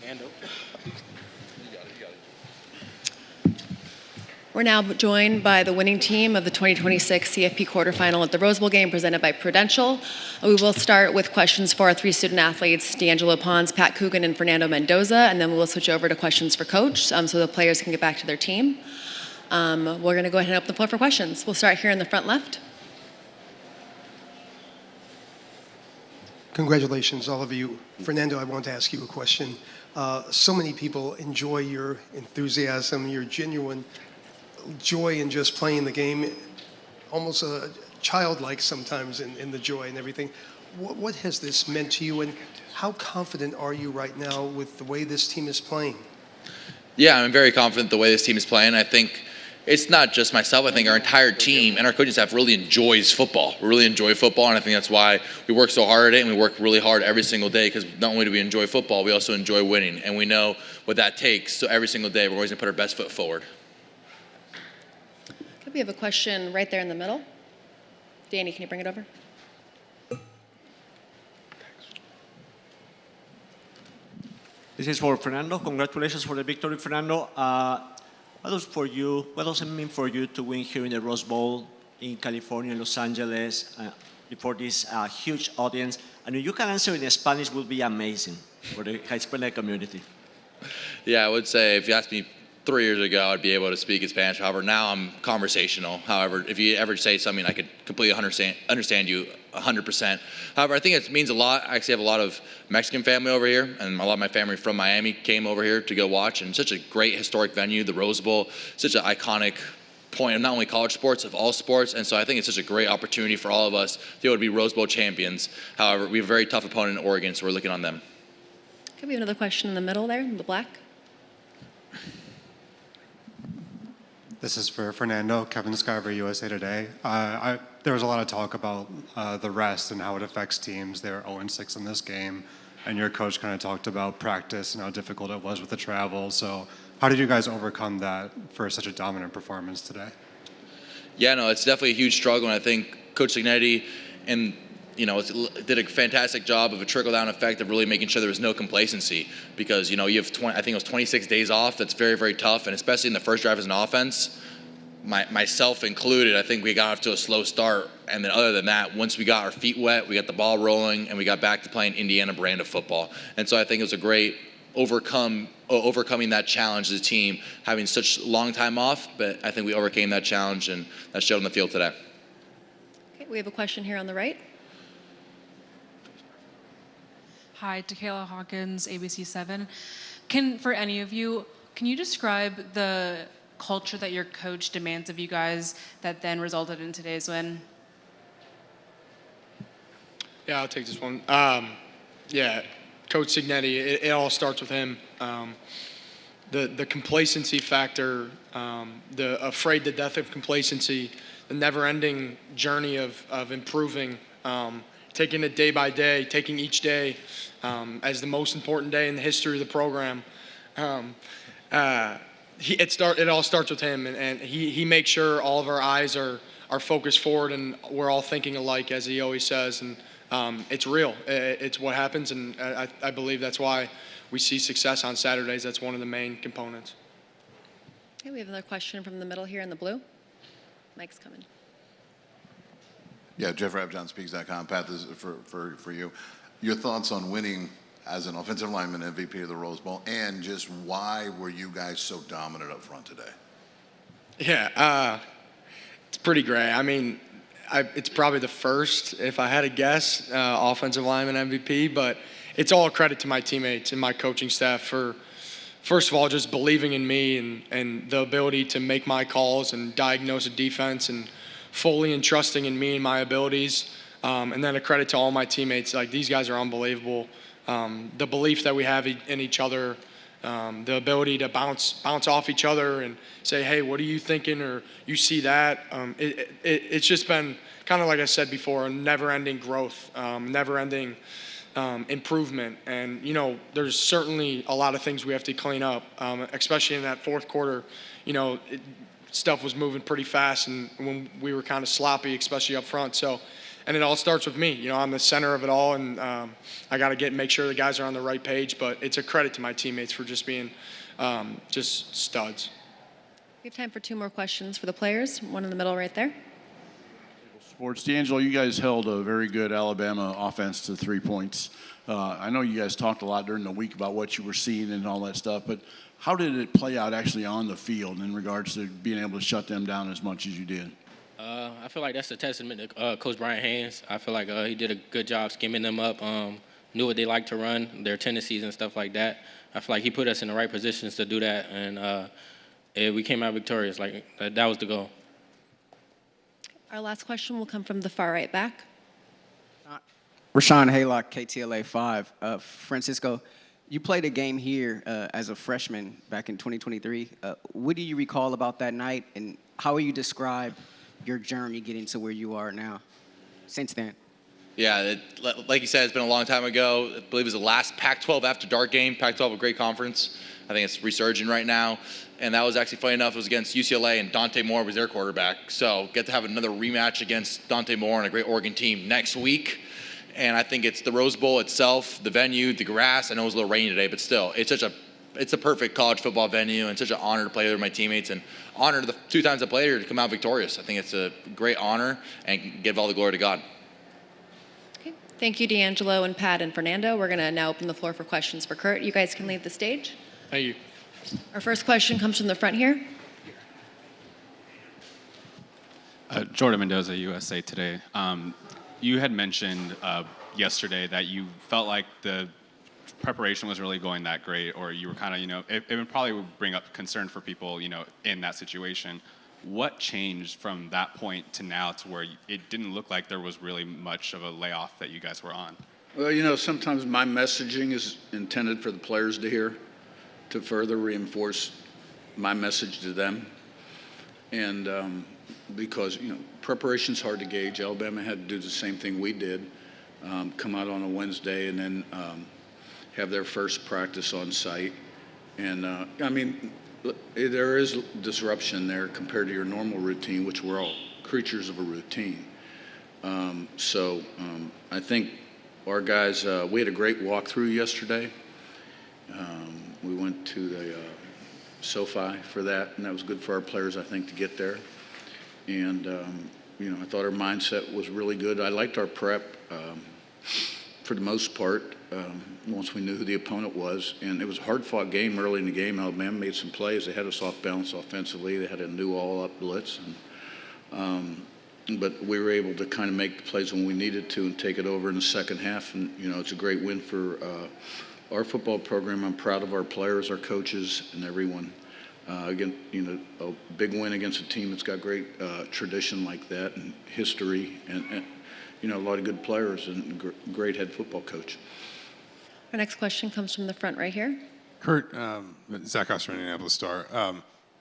Hand over. We're now joined by the winning team of the 2026 CFP quarterfinal at the Rose Bowl game presented by Prudential. We will start with questions for our three student athletes, D'Angelo Pons, Pat Coogan, and Fernando Mendoza, and then we'll switch over to questions for coach so the players can get back to their team. We're going to go ahead and open the floor for questions. We'll start here in the front left. Congratulations, all of you. Fernando, I want to ask you a question. So many people enjoy your enthusiasm, your genuine joy in just playing the game, almost childlike sometimes in the joy and everything. What has this meant to you, and how confident are you right now with the way this team is playing? Yeah, I'm very confident the way this team is playing. I think it's not just myself. I think our entire team and our coaching staff really enjoys football. We really enjoy football, and I think that's why we work so hard at it, and we work really hard every single day, because not only do we enjoy football, we also enjoy winning, and we know what that takes. So every single day, we're always going to put our best foot forward. Okay, we have a question right there in the middle. Danny, can you bring it over? This is for Fernando. Congratulations for the victory, Fernando. What does it mean for you to win here in the Rose Bowl in California, Los Angeles, before this huge audience? And if you can answer in Spanish, would be amazing for the Hispanic community. Yeah, I would say if you asked me 3 years ago, I'd be able to speak in Spanish. However, now I'm conversational. However, if you ever say something, I could completely understand you 100%. However, I think it means a lot. I actually have a lot of Mexican family over here, and a lot of my family from Miami came over here to go watch. And such a great historic venue, the Rose Bowl, such an iconic point of not only college sports, of all sports. And so I think it's such a great opportunity for all of us to be able to be Rose Bowl champions. However, we have a very tough opponent in Oregon, so we're looking on them. Okay, we have another question in the middle there, in the black. This is for Fernando. Kevin Scarver, USA Today. There was a lot of talk about the rest and how it affects teams. They were 0-6 in this game, and your coach kind of talked about practice and how difficult it was with the travel. So how did you guys overcome that for such a dominant performance today? Yeah, no, it's definitely a huge struggle, and I think Coach Cignetti and did a fantastic job of a trickle-down effect of really making sure there was no complacency, because, you have I think it was 26 days off. That's very, very tough, and especially in the first drive as an offense, myself included, I think we got off to a slow start, and then other than that, once we got our feet wet, we got the ball rolling, and we got back to playing Indiana brand of football. And so I think it was a great overcoming that challenge as a team, having such long time off, but I think we overcame that challenge, and that showed on the field today. Okay, we have a question here on the right. Hi, Takayla Hawkins, ABC7. For any of you, can you describe the culture that your coach demands of you guys that then resulted in today's win? Yeah, I'll take this one. Coach Cignetti, it all starts with him. The complacency factor, the afraid to death of complacency, the never-ending journey of improving, taking it day by day, taking each day as the most important day in the history of the program. It all starts with him, and he makes sure all of our eyes are focused forward, and we're all thinking alike, as he always says. And it's real. It's what happens, and I believe that's why we see success on Saturdays. That's one of the main components. Okay, we have another question from the middle here in the blue. Mike's coming. Yeah, Jeff RapJohnSpeaks.com. Pat, this is for you. Your thoughts on winning as an offensive lineman MVP of the Rose Bowl, and just why were you guys so dominant up front today? Yeah, it's pretty great. I mean, it's probably the first, if I had to guess, offensive lineman MVP, but it's all a credit to my teammates and my coaching staff for, first of all, just believing in me and the ability to make my calls and diagnose a defense, and fully entrusting in me and my abilities. And then a credit to all my teammates. Like, these guys are unbelievable. The belief that we have in each other, the ability to bounce off each other and say, hey, what are you thinking? Or you see that. It's just been kind of, like I said before, a never-ending growth, never-ending improvement. And, there's certainly a lot of things we have to clean up, especially in that fourth quarter. Stuff was moving pretty fast, and when we were kind of sloppy, especially up front. So and it all starts with me. You know, I'm the center of it all, and I got to make sure the guys are on the right page. But it's a credit to my teammates for just being just studs. We have time for 2 more questions for the players. One in the middle right there. Sports. D'Angelo, you guys held a very good Alabama offense to 3 points. I know you guys talked a lot during the week about what you were seeing and all that stuff, but how did it play out actually on the field in regards to being able to shut them down as much as you did? I feel like that's a testament to Coach Brian Haynes. I feel like he did a good job skimming them up, knew what they like to run, their tendencies and stuff like that. I feel like he put us in the right positions to do that, and we came out victorious. Like that was the goal. Our last question will come from the far right back. Rashawn Haylock, KTLA 5. Francisco, you played a game here as a freshman back in 2023. What do you recall about that night, and how will you describe your journey getting to where you are now since then? Yeah, like you said, it's been a long time ago. I believe it was the last Pac-12 after dark game. Pac-12, a great conference. I think it's resurging right now. And that was actually funny enough. It was against UCLA, and Dante Moore was their quarterback. So get to have another rematch against Dante Moore and a great Oregon team next week. And I think it's the Rose Bowl itself, the venue, the grass. I know it was a little rainy today, but still, it's a perfect college football venue, and such an honor to play there with my teammates, and honor to the 2 times I played here to come out victorious. I think it's a great honor, and give all the glory to God. Okay. Thank you, D'Angelo and Pat and Fernando. We're going to now open the floor for questions for Curt. You guys can leave the stage. Thank you. Our first question comes from the front here. Jordan Mendoza, USA Today. You had mentioned yesterday that you felt like the preparation was really going that great, or you were kind of, it would probably bring up concern for people, in that situation. What changed from that point to now to where it didn't look like there was really much of a layoff that you guys were on? Well, sometimes my messaging is intended for the players to hear, to further reinforce my message to them. And because, preparation's hard to gauge. Alabama had to do the same thing we did, come out on a Wednesday and then have their first practice on site. And, there is disruption there compared to your normal routine, which we're all creatures of a routine. I think our guys, we had a great walkthrough yesterday. We went to the SoFi for that, and that was good for our players, I think, to get there. And, I thought our mindset was really good. I liked our prep for the most part, once we knew who the opponent was. And it was a hard-fought game early in the game. Alabama made some plays. They had us off balance offensively. They had a new all-up blitz. But we were able to kind of make the plays when we needed to and take it over in the second half. And, it's a great win for our football program. I'm proud of our players, our coaches, and everyone. Again, a big win against a team that's got great tradition like that and history and a lot of good players and great head football coach. Our next question comes from the front right here. Curt, Zach Oster, Indianapolis Star.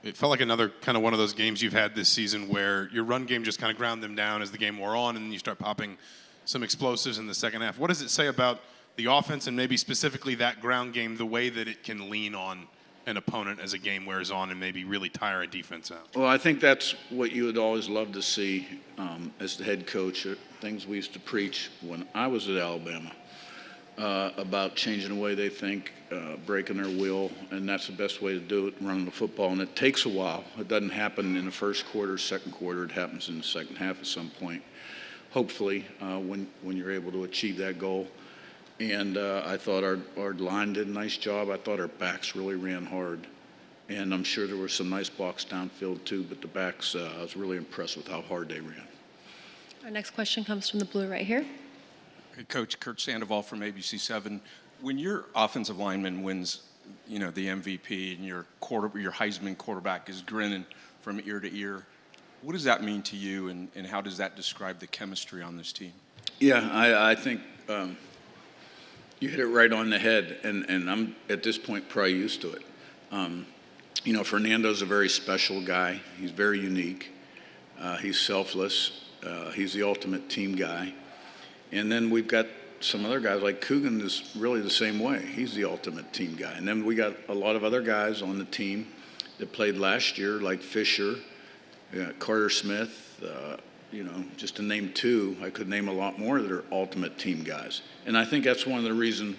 It felt like another kind of one of those games you've had this season where your run game just kind of ground them down as the game wore on, and then you start popping some explosives in the second half. What does it say about the offense and maybe specifically that ground game, the way that it can lean on an opponent as a game wears on and maybe really tire a defense out? Well, I think that's what you would always love to see as the head coach, things we used to preach when I was at Alabama about changing the way they think, breaking their will, and that's the best way to do it, running the football. And it takes a while. It doesn't happen in the first quarter, second quarter. It happens in the second half at some point, hopefully, when you're able to achieve that goal. And I thought our line did a nice job. I thought our backs really ran hard. And I'm sure there were some nice blocks downfield too, but the backs, I was really impressed with how hard they ran. Our next question comes from the blue right here. Hey, Coach, Curt Sandoval from ABC7. When your offensive lineman wins, the MVP and your Heisman quarterback is grinning from ear to ear, what does that mean to you, and how does that describe the chemistry on this team? Yeah, I think you hit it right on the head, and I'm at this point probably used to it. Fernando's a very special guy. He's very unique. He's selfless. He's the ultimate team guy. And then we've got some other guys, like Coogan is really the same way. He's the ultimate team guy. And then we got a lot of other guys on the team that played last year, like Fisher, Carter Smith, just to name two, I could name a lot more that are ultimate team guys. And I think that's one of the reasons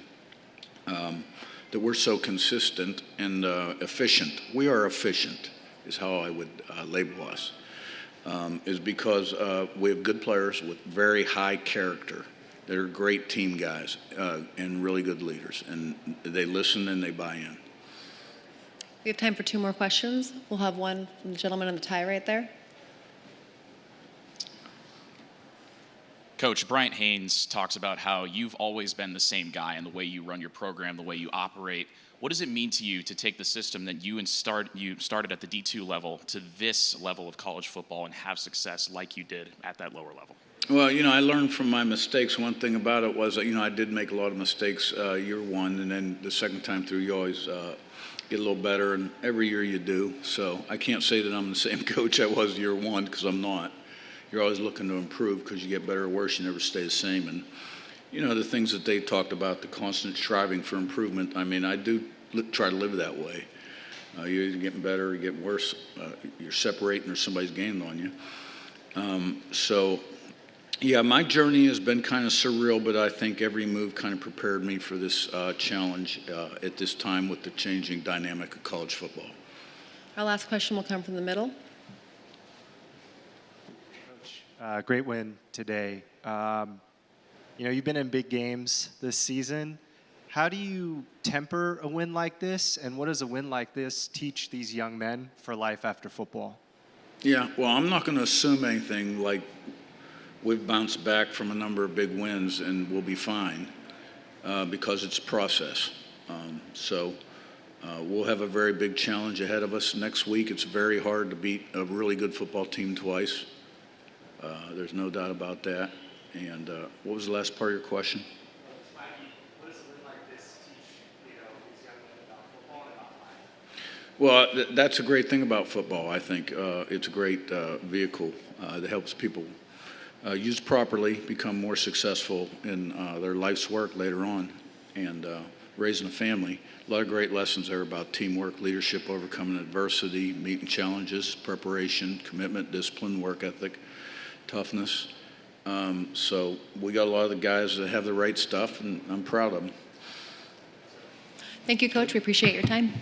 that we're so consistent and efficient. We are efficient, is how I would label us, is because we have good players with very high character that are great team guys and really good leaders. And they listen and they buy in. We have time for two more questions. We'll have one from the gentleman in the tie right there. Coach, Bryant Haynes talks about how you've always been the same guy in the way you run your program, the way you operate. What does it mean to you to take the system that you started at the D2 level to this level of college football and have success like you did at that lower level? Well, I learned from my mistakes. One thing about it was, I did make a lot of mistakes year one, and then the second time through, you always get a little better, and every year you do. So I can't say that I'm the same coach I was year one, because I'm not. You're always looking to improve because you get better or worse. You never stay the same. And, the things that they talked about, the constant striving for improvement, I do try to live that way. You're either getting better or you're getting worse. You're separating or somebody's gaining on you. Yeah, my journey has been kind of surreal, but I think every move kind of prepared me for this challenge at this time with the changing dynamic of college football. Our last question will come from the middle. Great win today. You've been in big games this season. How do you temper a win like this, and what does a win like this teach these young men for life after football? Yeah, well, I'm not going to assume anything like we've bounced back from a number of big wins and we'll be fine because it's a process. We'll have a very big challenge ahead of us next week. It's very hard to beat a really good football team twice. There's no doubt about that. And what was the last part of your question? What does a win like this teach these young men about football and about life? Well, that's a great thing about football, I think. It's a great vehicle that helps people used properly become more successful in their life's work later on and raising a family. A lot of great lessons there about teamwork, leadership, overcoming adversity, meeting challenges, preparation, commitment, discipline, work ethic, toughness. So we got a lot of the guys that have the right stuff, and I'm proud of them. Thank you, Coach. We appreciate your time.